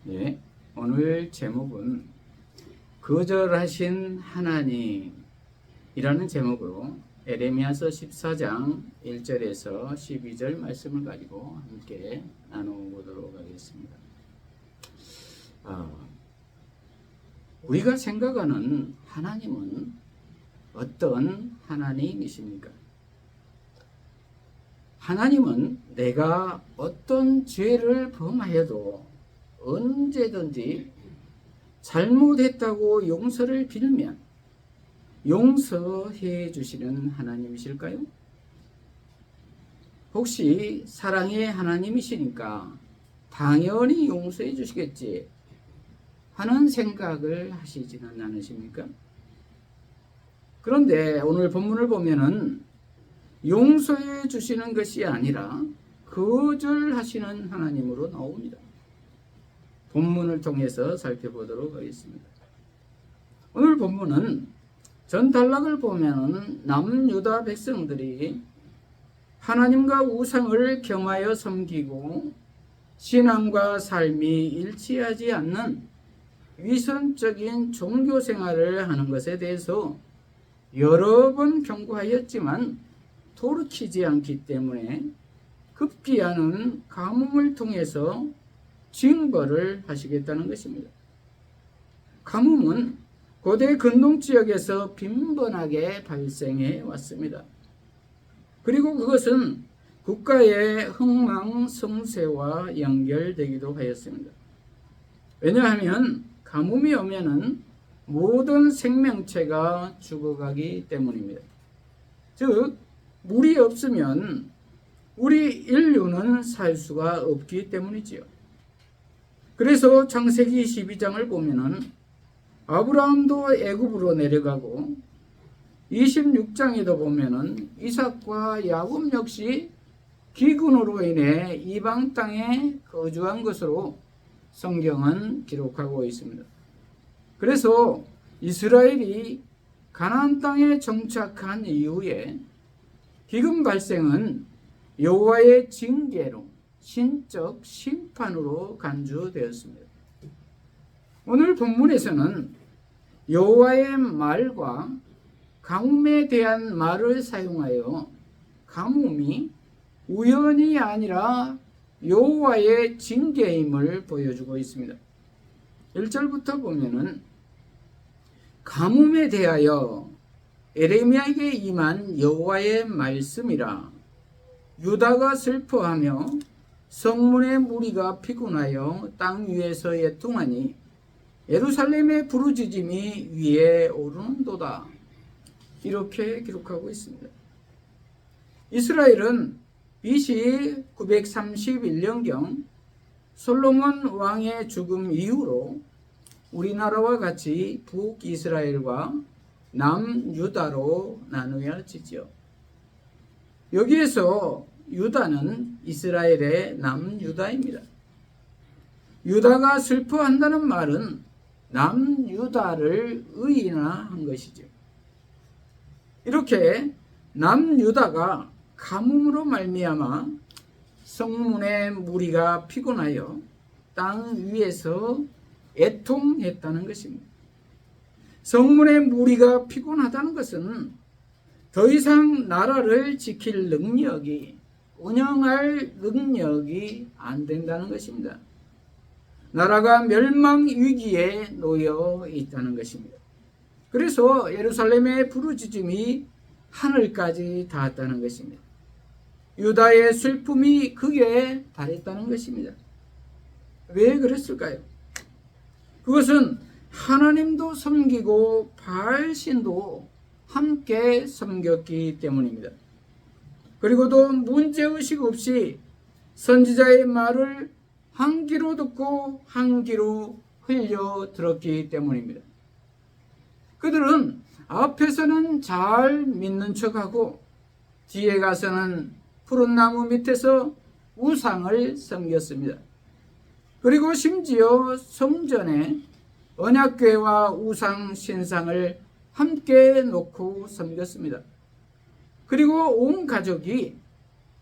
네, 오늘 제목은 거절하신 하나님이라는 제목으로 에레미야서 14장 1절에서 12절 말씀을 가지고 함께 나눠보도록 하겠습니다. 우리가 생각하는 하나님은 어떤 하나님이십니까? 하나님은 내가 어떤 죄를 범하여도 언제든지 잘못했다고 용서를 빌면 용서해 주시는 하나님이실까요? 혹시 사랑의 하나님이시니까 당연히 용서해 주시겠지 하는 생각을 하시지는 않으십니까? 그런데 오늘 본문을 보면은 용서해 주시는 것이 아니라 거절하시는 하나님으로 나옵니다. 본문을 통해서 살펴보도록 하겠습니다. 오늘 본문은 전단락을 보면 남유다 백성들이 하나님과 우상을 겸하여 섬기고 신앙과 삶이 일치하지 않는 위선적인 종교 생활을 하는 것에 대해서 여러 번 경고하였지만 돌이키지 않기 때문에 급기야는 가뭄을 통해서 징벌을 하시겠다는 것입니다. 가뭄은 고대 근동 지역에서 빈번하게 발생해 왔습니다. 그리고 그것은 국가의 흥망성쇠와 연결되기도 하였습니다. 왜냐하면 가뭄이 오면은 모든 생명체가 죽어가기 때문입니다. 즉 물이 없으면 우리 인류는 살 수가 없기 때문이지요. 그래서 창세기 12장을 보면은 아브라함도 애굽으로 내려가고 26장에도 보면은 이삭과 야곱 역시 기근으로 인해 이방 땅에 거주한 것으로 성경은 기록하고 있습니다. 그래서 이스라엘이 가나안 땅에 정착한 이후에 기근 발생은 여호와의 징계로 신적 심판으로 간주되었습니다. 오늘 본문에서는 여호와의 말과 가뭄에 대한 말을 사용하여 가뭄이 우연이 아니라 여호와의 징계임을 보여주고 있습니다. 1절부터 보면은 가뭄에 대하여 에레미야에게 임한 여호와의 말씀이라 유다가 슬퍼하며 성문의 무리가 피곤하여 땅 위에서 애통하니 예루살렘의 부르짖음이 위에 오르는도다. 이렇게 기록하고 있습니다. 이스라엘은 BC 931년경 솔로몬 왕의 죽음 이후로 우리나라와 같이 북이스라엘과 남유다로 나누어지죠. 여기에서 유다는 이스라엘의 남유다입니다. 유다가 슬퍼한다는 말은 남유다를 의인화한 것이죠. 이렇게 남유다가 가뭄으로 말미암아 성문의 무리가 피곤하여 땅 위에서 애통했다는 것입니다. 성문의 무리가 피곤하다는 것은 더 이상 나라를 지킬 능력이, 운영할 능력이 안 된다는 것입니다. 나라가 멸망 위기에 놓여 있다는 것입니다. 그래서 예루살렘의 부르짖음이 하늘까지 닿았다는 것입니다. 유다의 슬픔이 극에 달했다는 것입니다. 왜 그랬을까요? 그것은 하나님도 섬기고 바알신도 함께 섬겼기 때문입니다. 그리고도 문제의식 없이 선지자의 말을 한 귀로 듣고 한 귀로 흘려 들었기 때문입니다. 그들은 앞에서는 잘 믿는 척하고 뒤에 가서는 푸른 나무 밑에서 우상을 섬겼습니다. 그리고 심지어 성전에 언약궤와 우상 신상을 함께 놓고 섬겼습니다. 그리고 온 가족이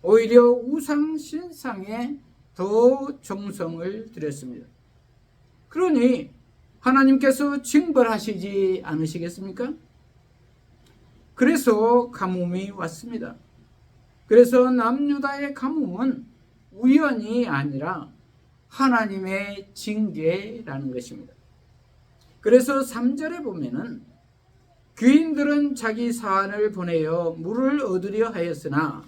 오히려 우상 신상에 더 정성을 들였습니다. 그러니 하나님께서 징벌하시지 않으시겠습니까? 그래서 가뭄이 왔습니다. 그래서 남유다의 가뭄은 우연이 아니라 하나님의 징계라는 것입니다. 그래서 3절에 보면은 귀인들은 자기 사안을 보내어 물을 얻으려 하였으나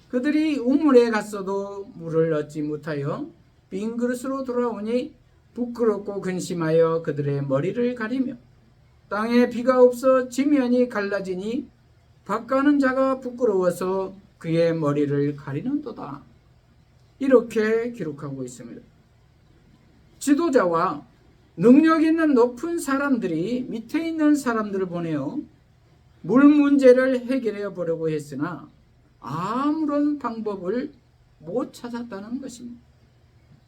그들이 우물에 갔어도 물을 얻지 못하여 빈 그릇으로 돌아오니 부끄럽고 근심하여 그들의 머리를 가리며 땅에 비가 없어 지면이 갈라지니 밭가는 자가 부끄러워서 그의 머리를 가리는도다. 이렇게 기록하고 있습니다. 지도자와 능력 있는 높은 사람들이 밑에 있는 사람들을 보내어 물 문제를 해결해 보려고 했으나 아무런 방법을 못 찾았다는 것입니다.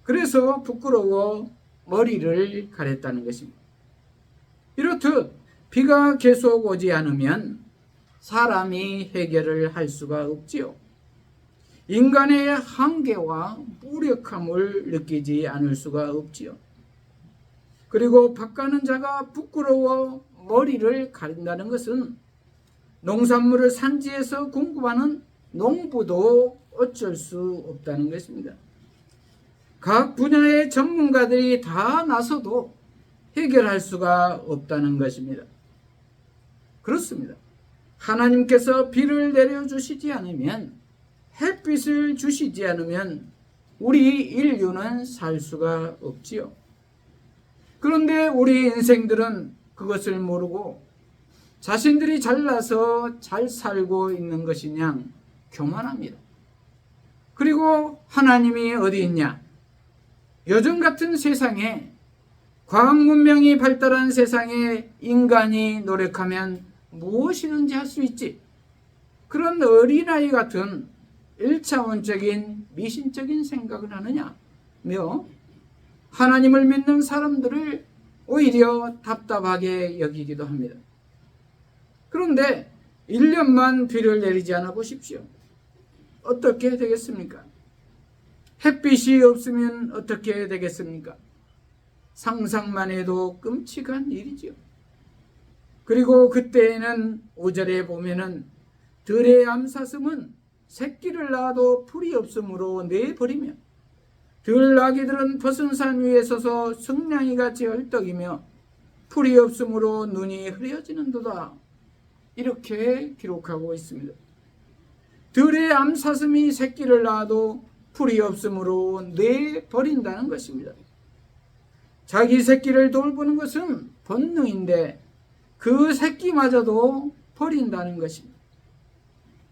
그래서 부끄러워 머리를 가렸다는 것입니다. 이렇듯 비가 계속 오지 않으면 사람이 해결을 할 수가 없지요. 인간의 한계와 무력함을 느끼지 않을 수가 없지요. 그리고 밭가는 자가 부끄러워 머리를 가린다는 것은 농산물을 산지에서 공급하는 농부도 어쩔 수 없다는 것입니다. 각 분야의 전문가들이 다 나서도 해결할 수가 없다는 것입니다. 그렇습니다. 하나님께서 비를 내려주시지 않으면, 햇빛을 주시지 않으면 우리 인류는 살 수가 없지요. 그런데 우리 인생들은 그것을 모르고 자신들이 잘나서 잘 살고 있는 것이냐 교만합니다. 그리고 하나님이 어디 있냐? 요즘 같은 세상에, 과학 문명이 발달한 세상에 인간이 노력하면 무엇이든지 할 수 있지. 그런 어린아이 같은 1차원적인 미신적인 생각을 하느냐며 하나님을 믿는 사람들을 오히려 답답하게 여기기도 합니다. 그런데 1년만 비를 내리지 않아 보십시오. 어떻게 되겠습니까? 햇빛이 없으면 어떻게 되겠습니까? 상상만 해도 끔찍한 일이죠. 그리고 그때에는 5절에 보면은 들의 암사슴은 새끼를 낳아도 풀이 없으므로 내버리며 들나귀들은 벗은 산 위에 서서 승냥이같이 헐떡이며 풀이 없으므로 눈이 흐려지는도다. 이렇게 기록하고 있습니다. 들의 암사슴이 새끼를 낳아도 풀이 없으므로 내버린다는 것입니다. 자기 새끼를 돌보는 것은 본능인데 그 새끼마저도 버린다는 것입니다.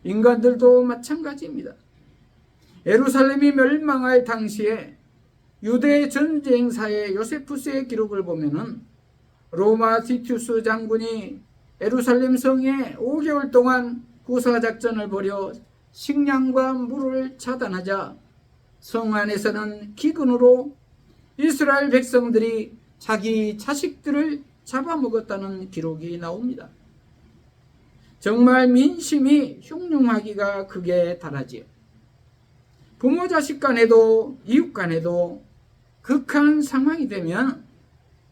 인간들도 마찬가지입니다. 예루살렘이 멸망할 당시에 유대 전쟁사의 요세푸스의 기록을 보면은 로마 티투스 장군이 예루살렘 성에 5개월 동안 구사작전을 벌여 식량과 물을 차단하자 성 안에서는 기근으로 이스라엘 백성들이 자기 자식들을 잡아먹었다는 기록이 나옵니다. 정말 민심이 흉흉하기가 극에 달하지요. 부모 자식 간에도 이웃 간에도 극한 상황이 되면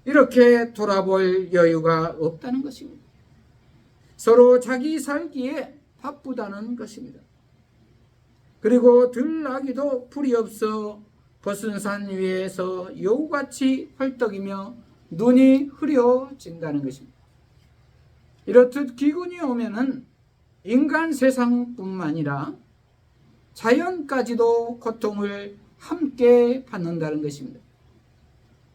이렇게 돌아볼 여유가 없다는 것입니다. 서로 자기 살기에 바쁘다는 것입니다. 그리고 들나귀도 풀이 없어 벗은 산 위에서 여우같이 헐떡이며 눈이 흐려진다는 것입니다. 이렇듯 기근이 오면은 인간 세상뿐만 아니라 자연까지도 고통을 함께 받는다는 것입니다.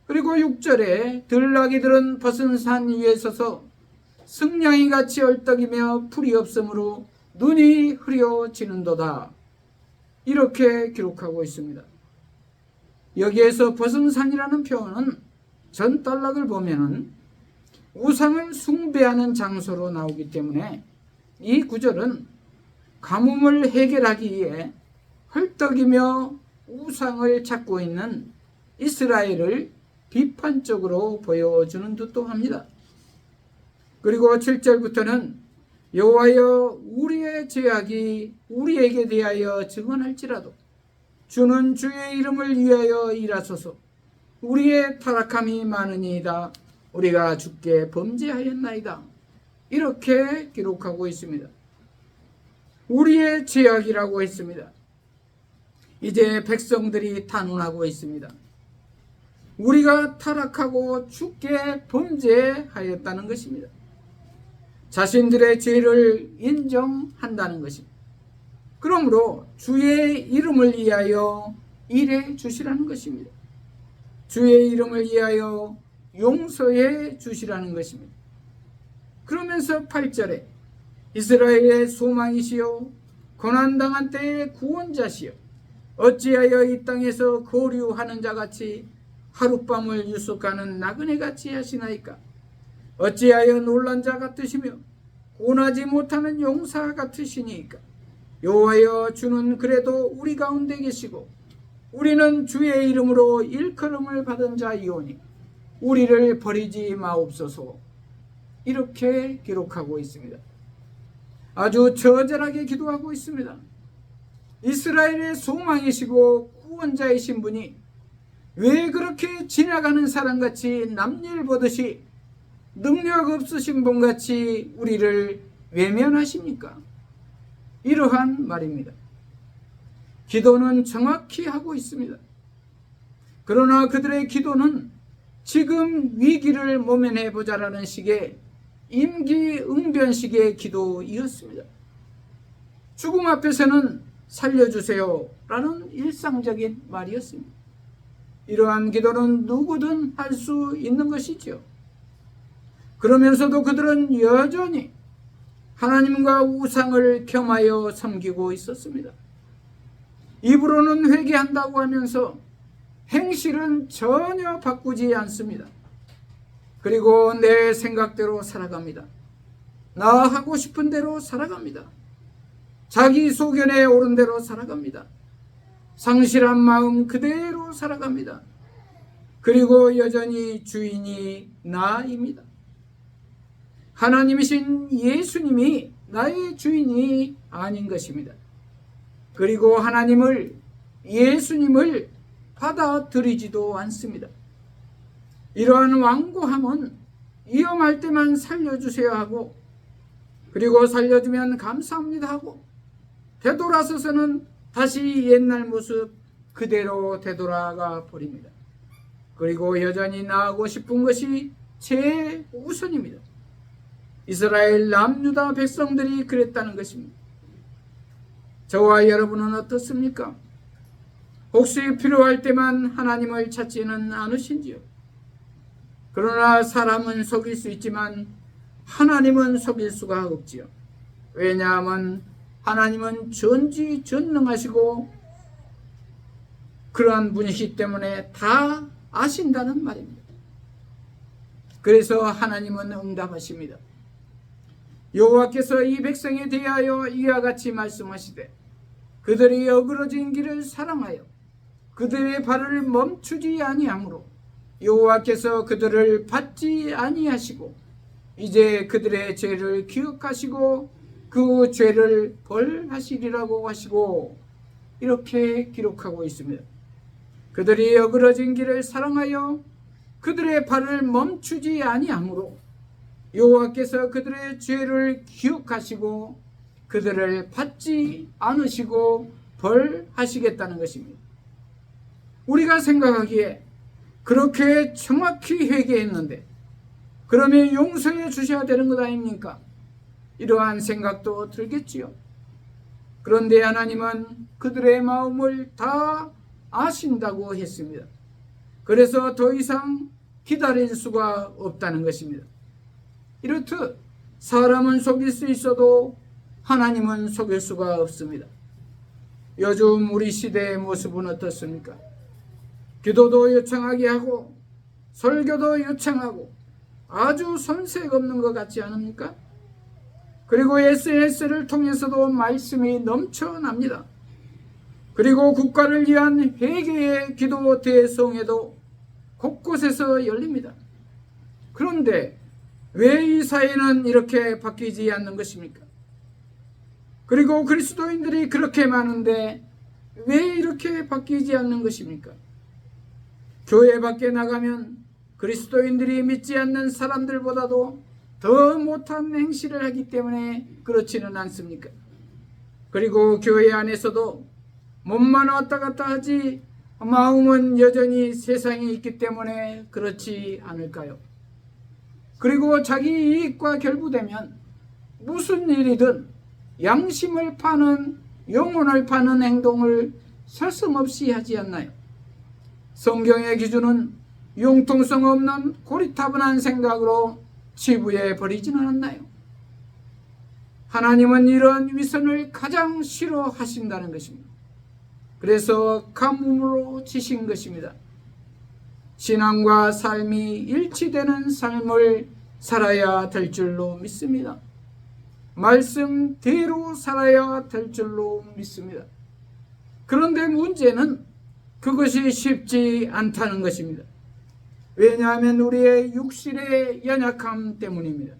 그리고 6절에 들나귀들은 벗은 산 위에 서서 승냥이같이 헐떡이며 풀이 없으므로 눈이 흐려지는도다. 이렇게 기록하고 있습니다. 여기에서 벗은 산이라는 표현은 전단락을 보면은 우상을 숭배하는 장소로 나오기 때문에 이 구절은 가뭄을 해결하기 위해 헐떡이며 우상을 찾고 있는 이스라엘을 비판적으로 보여주는 듯도 합니다. 그리고 7절부터는 여호와여 우리의 죄악이 우리에게 대하여 증언할지라도 주는 주의 이름을 위하여 일하소서. 우리의 타락함이 많으니이다. 우리가 주께 범죄하였나이다. 이렇게 기록하고 있습니다. 우리의 죄악이라고 했습니다. 이제 백성들이 탄원하고 있습니다. 우리가 타락하고 주께 범죄하였다는 것입니다. 자신들의 죄를 인정한다는 것입니다. 그러므로 주의 이름을 위하여 일해 주시라는 것입니다. 주의 이름을 위하여 용서해 주시라는 것입니다. 그러면서 8절에 이스라엘의 소망이시여 고난당한 때의 구원자시여 어찌하여 이 땅에서 거류하는 자같이 하룻밤을 유숙하는 나그네같이 하시나이까. 어찌하여 놀란 자 같으시며 고나지 못하는 용사 같으시니까. 여호와여 주는 그래도 우리 가운데 계시고 우리는 주의 이름으로 일컬음을 받은 자이오니 우리를 버리지 마옵소서. 이렇게 기록하고 있습니다. 아주 처절하게 기도하고 있습니다. 이스라엘의 소망이시고 구원자이신 분이 왜 그렇게 지나가는 사람같이 남일 보듯이 능력 없으신 분같이 우리를 외면하십니까? 이러한 말입니다. 기도는 정확히 하고 있습니다. 그러나 그들의 기도는 지금 위기를 모면해 보자라는 식의 임기응변식의 기도이었습니다. 죽음 앞에서는 살려주세요 라는 일상적인 말이었습니다. 이러한 기도는 누구든 할 수 있는 것이죠. 그러면서도 그들은 여전히 하나님과 우상을 겸하여 섬기고 있었습니다. 입으로는 회개한다고 하면서 행실은 전혀 바꾸지 않습니다. 그리고 내 생각대로 살아갑니다. 나 하고 싶은 대로 살아갑니다. 자기 소견에 옳은 대로 살아갑니다. 상실한 마음 그대로 살아갑니다. 그리고 여전히 주인이 나입니다. 하나님이신 예수님이 나의 주인이 아닌 것입니다. 그리고 하나님을, 예수님을 받아들이지도 않습니다. 이러한 완고함은 위험할 때만 살려주세요 하고, 그리고 살려주면 감사합니다 하고, 되돌아서서는 다시 옛날 모습 그대로 되돌아가 버립니다. 그리고 여전히 나아가고 싶은 것이 최우선입니다. 이스라엘 남유다 백성들이 그랬다는 것입니다. 저와 여러분은 어떻습니까? 혹시 필요할 때만 하나님을 찾지는 않으신지요? 그러나 사람은 속일 수 있지만 하나님은 속일 수가 없지요. 왜냐하면 하나님은 전지전능하시고 그러한 분이시기 때문에 다 아신다는 말입니다. 그래서 하나님은 응답하십니다. 여호와께서 이 백성에 대하여 이와 같이 말씀하시되 그들이 어그러진 길을 사랑하여 그들의 발을 멈추지 아니하므로 여호와께서 그들을 받지 아니하시고 이제 그들의 죄를 기억하시고 그 죄를 벌하시리라고 하시고 이렇게 기록하고 있습니다. 그들이 어그러진 길을 사랑하여 그들의 발을 멈추지 아니하므로 여호와께서 그들의 죄를 기억하시고 그들을 받지 않으시고 벌하시겠다는 것입니다. 우리가 생각하기에 그렇게 정확히 회개했는데 그러면 용서해 주셔야 되는 것 아닙니까? 이러한 생각도 들겠지요. 그런데 하나님은 그들의 마음을 다 아신다고 했습니다. 그래서 더 이상 기다릴 수가 없다는 것입니다. 이렇듯 사람은 속일 수 있어도 하나님은 속일 수가 없습니다. 요즘 우리 시대의 모습은 어떻습니까? 기도도 요청하게 하고 설교도 요청하고 아주 손색 없는 것 같지 않습니까? 그리고 SNS를 통해서도 말씀이 넘쳐납니다. 그리고 국가를 위한 회개의 기도 대성회도 곳곳에서 열립니다. 그런데 왜 이 사회는 이렇게 바뀌지 않는 것입니까? 그리고 그리스도인들이 그렇게 많은데 왜 이렇게 바뀌지 않는 것입니까? 교회 밖에 나가면 그리스도인들이 믿지 않는 사람들보다도 더 못한 행실을 하기 때문에 그렇지는 않습니까? 그리고 교회 안에서도 몸만 왔다 갔다 하지 마음은 여전히 세상에 있기 때문에 그렇지 않을까요? 그리고 자기 이익과 결부되면 무슨 일이든 양심을 파는, 영혼을 파는 행동을 서슴없이 하지 않나요? 성경의 기준은 융통성 없는 고리타분한 생각으로 치부해 버리지는 않나요? 하나님은 이런 위선을 가장 싫어하신다는 것입니다. 그래서 가뭄으로 지신 것입니다. 신앙과 삶이 일치되는 삶을 살아야 될 줄로 믿습니다. 말씀대로 살아야 될 줄로 믿습니다. 그런데 문제는 그것이 쉽지 않다는 것입니다. 왜냐하면 우리의 육신의 연약함 때문입니다.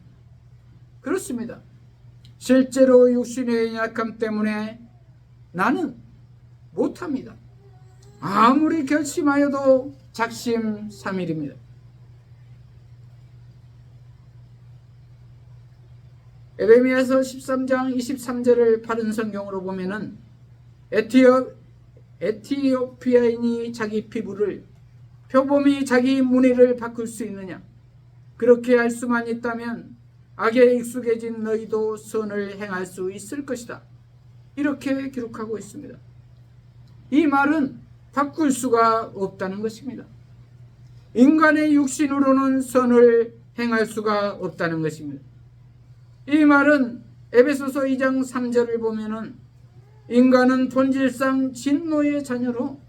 그렇습니다. 실제로 육신의 연약함 때문에 나는 못합니다. 아무리 결심하여도 작심삼일입니다. 에레미야서 13장 23절을 바른 성경으로 보면은 에티오피아인이 자기 피부를, 표범이 자기 무늬를 바꿀 수 있느냐? 그렇게 할 수만 있다면 악에 익숙해진 너희도 선을 행할 수 있을 것이다. 이렇게 기록하고 있습니다. 이 말은 바꿀 수가 없다는 것입니다. 인간의 육신으로는 선을 행할 수가 없다는 것입니다. 이 말은 에베소서 2장 3절을 보면은 인간은 본질상 진노의 자녀로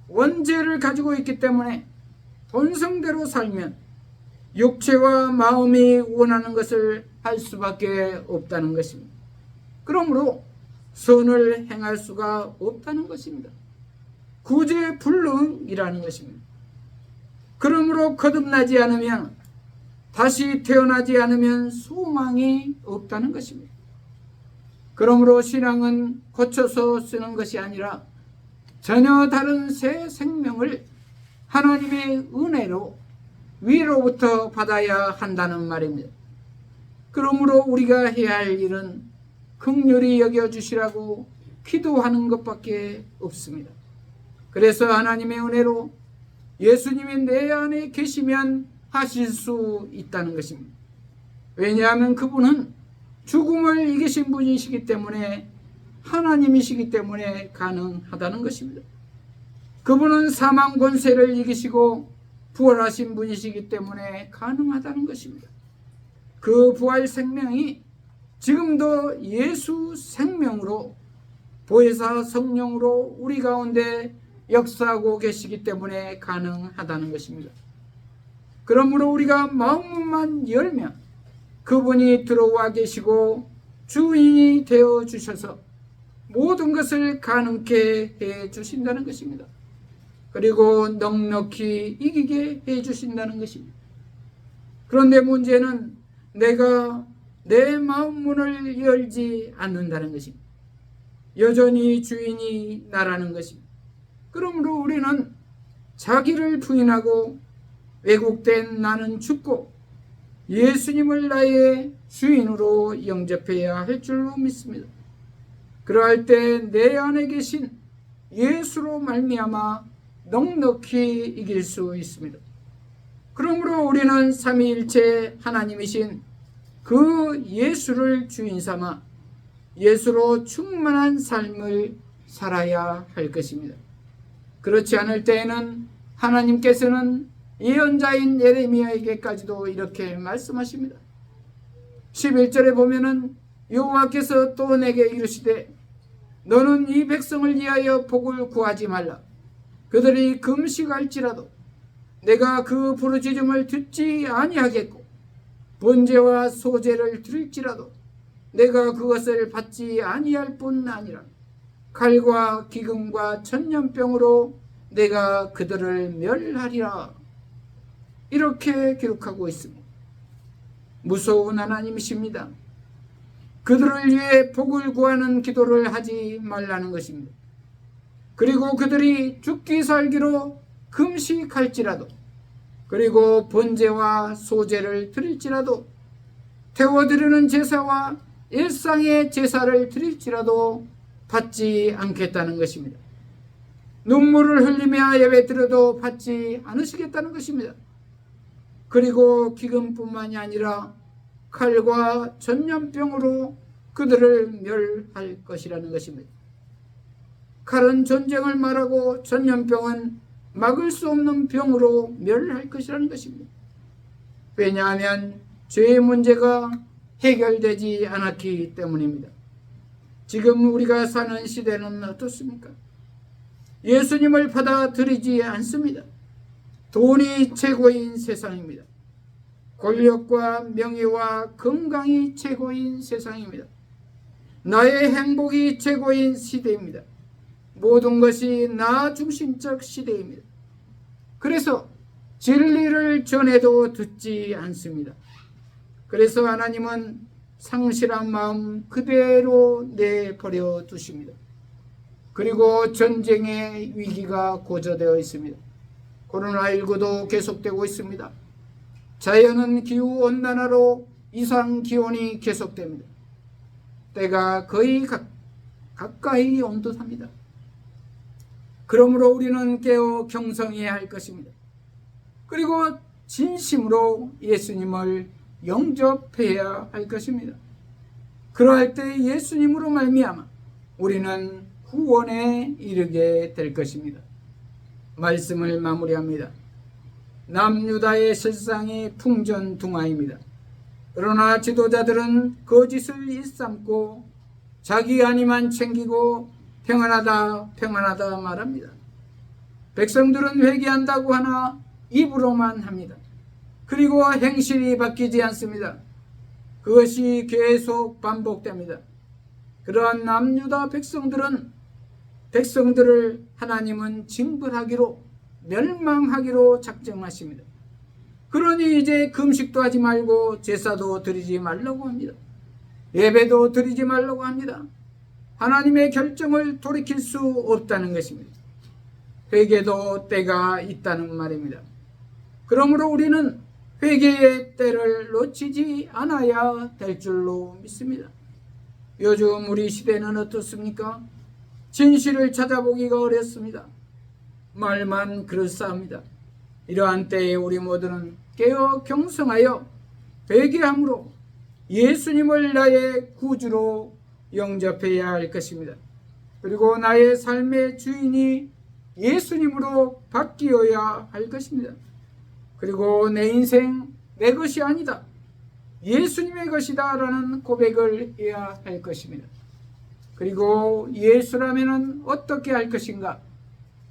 원죄를 가지고 있기 때문에 본성대로 살면 육체와 마음이 원하는 것을 할 수밖에 없다는 것입니다. 그러므로 선을 행할 수가 없다는 것입니다. 구제불능이라는 것입니다. 그러므로 거듭나지 않으면, 다시 태어나지 않으면 소망이 없다는 것입니다. 그러므로 신앙은 고쳐서 쓰는 것이 아니라 전혀 다른 새 생명을 하나님의 은혜로 위로부터 받아야 한다는 말입니다. 그러므로 우리가 해야 할 일은 긍휼히 여겨주시라고 기도하는 것밖에 없습니다. 그래서 하나님의 은혜로 예수님이 내 안에 계시면 하실 수 있다는 것입니다. 왜냐하면 그분은 죽음을 이기신 분이시기 때문에, 하나님이시기 때문에 가능하다는 것입니다. 그분은 사망 권세를 이기시고 부활하신 분이시기 때문에 가능하다는 것입니다. 그 부활 생명이 지금도 예수 생명으로, 보혜사 성령으로 우리 가운데 역사하고 계시기 때문에 가능하다는 것입니다. 그러므로 우리가 마음만 열면 그분이 들어와 계시고 주인이 되어 주셔서 모든 것을 가능케 해 주신다는 것입니다. 그리고 넉넉히 이기게 해 주신다는 것입니다. 그런데 문제는 내가 내 마음 문을 열지 않는다는 것입니다. 여전히 주인이 나라는 것입니다. 그러므로 우리는 자기를 부인하고 왜곡된 나는 죽고 예수님을 나의 주인으로 영접해야 할 줄로 믿습니다. 그러할 때 내 안에 계신 예수로 말미암아 넉넉히 이길 수 있습니다. 그러므로 우리는 삼위일체 하나님이신 그 예수를 주인 삼아 예수로 충만한 삶을 살아야 할 것입니다. 그렇지 않을 때에는 하나님께서는 예언자인 예레미야에게까지도 이렇게 말씀하십니다. 11절에 보면은 여호와께서 또 내게 이르시되 너는 이 백성을 위하여 복을 구하지 말라. 그들이 금식할지라도 내가 그 부르짖음을 듣지 아니하겠고 번제와 소제를 드릴지라도 내가 그것을 받지 아니할 뿐 아니라 칼과 기근과 천년병으로 내가 그들을 멸하리라. 이렇게 기록하고 있습니다. 무서운 하나님이십니다. 그들을 위해 복을 구하는 기도를 하지 말라는 것입니다. 그리고 그들이 죽기 살기로 금식할지라도, 그리고 번제와 소제를 드릴지라도, 태워드리는 제사와 일상의 제사를 드릴지라도 받지 않겠다는 것입니다. 눈물을 흘리며 예배드려도 받지 않으시겠다는 것입니다. 그리고 기근뿐만이 아니라 칼과 전염병으로 그들을 멸할 것이라는 것입니다. 칼은 전쟁을 말하고 전염병은 막을 수 없는 병으로 멸할 것이라는 것입니다. 왜냐하면 죄의 문제가 해결되지 않았기 때문입니다. 지금 우리가 사는 시대는 어떻습니까? 예수님을 받아들이지 않습니다. 돈이 최고인 세상입니다. 권력과 명예와 건강이 최고인 세상입니다. 나의 행복이 최고인 시대입니다. 모든 것이 나 중심적 시대입니다. 그래서 진리를 전해도 듣지 않습니다. 그래서 하나님은 상실한 마음 그대로 내버려 두십니다. 그리고 전쟁의 위기가 고조되어 있습니다. 코로나19도 계속되고 있습니다. 자연은 기후온난화로 이상 기온이 계속됩니다. 때가 거의 가까이 온 듯합니다. 그러므로 우리는 깨어 경성해야 할 것입니다. 그리고 진심으로 예수님을 영접해야 할 것입니다. 그러할 때 예수님으로 말미암아 우리는 구원에 이르게 될 것입니다. 말씀을 마무리합니다. 남유다의 실상이 풍전등화입니다. 그러나 지도자들은 거짓을 일삼고 자기 안위만 챙기고 평안하다 평안하다 말합니다. 백성들은 회개한다고 하나 입으로만 합니다. 그리고 행실이 바뀌지 않습니다. 그것이 계속 반복됩니다. 그러한 남유다 백성들을 하나님은 징벌하기로 멸망하기로 작정하십니다. 그러니 이제 금식도 하지 말고 제사도 드리지 말라고 합니다. 예배도 드리지 말라고 합니다. 하나님의 결정을 돌이킬 수 없다는 것입니다. 회개도 때가 있다는 말입니다. 그러므로 우리는 회개의 때를 놓치지 않아야 될 줄로 믿습니다. 요즘 우리 시대는 어떻습니까? 진실을 찾아보기가 어렵습니다. 말만 그럴싸합니다. 이러한 때에 우리 모두는 깨어 경성하여 회개함으로 예수님을 나의 구주로 영접해야 할 것입니다. 그리고 나의 삶의 주인이 예수님으로 바뀌어야 할 것입니다. 그리고 내 인생 내 것이 아니다, 예수님의 것이다 라는 고백을 해야 할 것입니다. 그리고 예수라면 어떻게 할 것인가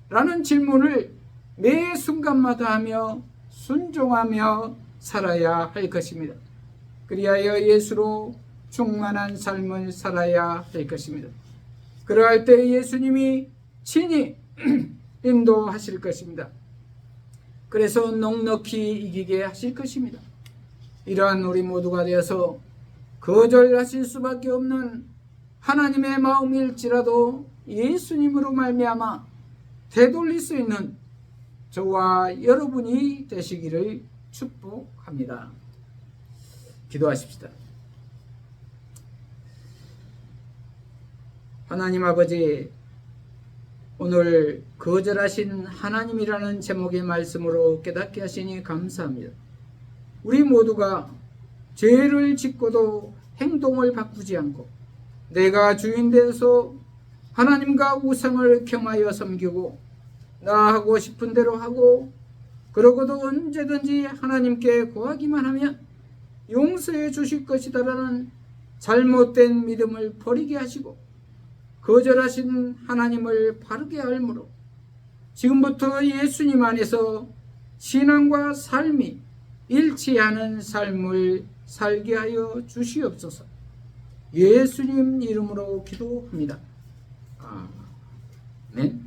라는 질문을 매 순간마다 하며 순종하며 살아야 할 것입니다. 그리하여 예수로 충만한 삶을 살아야 할 것입니다. 그러할 때 예수님이 친히 인도하실 것입니다. 그래서 넉넉히 이기게 하실 것입니다. 이러한 우리 모두가 되어서 거절하실 수밖에 없는 하나님의 마음일지라도 예수님으로 말미암아 되돌릴 수 있는 저와 여러분이 되시기를 축복합니다. 기도하십시다. 하나님 아버지, 오늘 거절하신 하나님이라는 제목의 말씀으로 깨닫게 하시니 감사합니다. 우리 모두가 죄를 짓고도 행동을 바꾸지 않고 내가 주인 되어서 하나님과 우상을 겸하여 섬기고 나 하고 싶은 대로 하고 그러고도 언제든지 하나님께 구하기만 하면 용서해 주실 것이다라는 잘못된 믿음을 버리게 하시고 거절하신 하나님을 바르게 알므로 지금부터 예수님 안에서 신앙과 삶이 일치하는 삶을 살게 하여 주시옵소서. 예수님 이름으로 기도합니다. 아멘.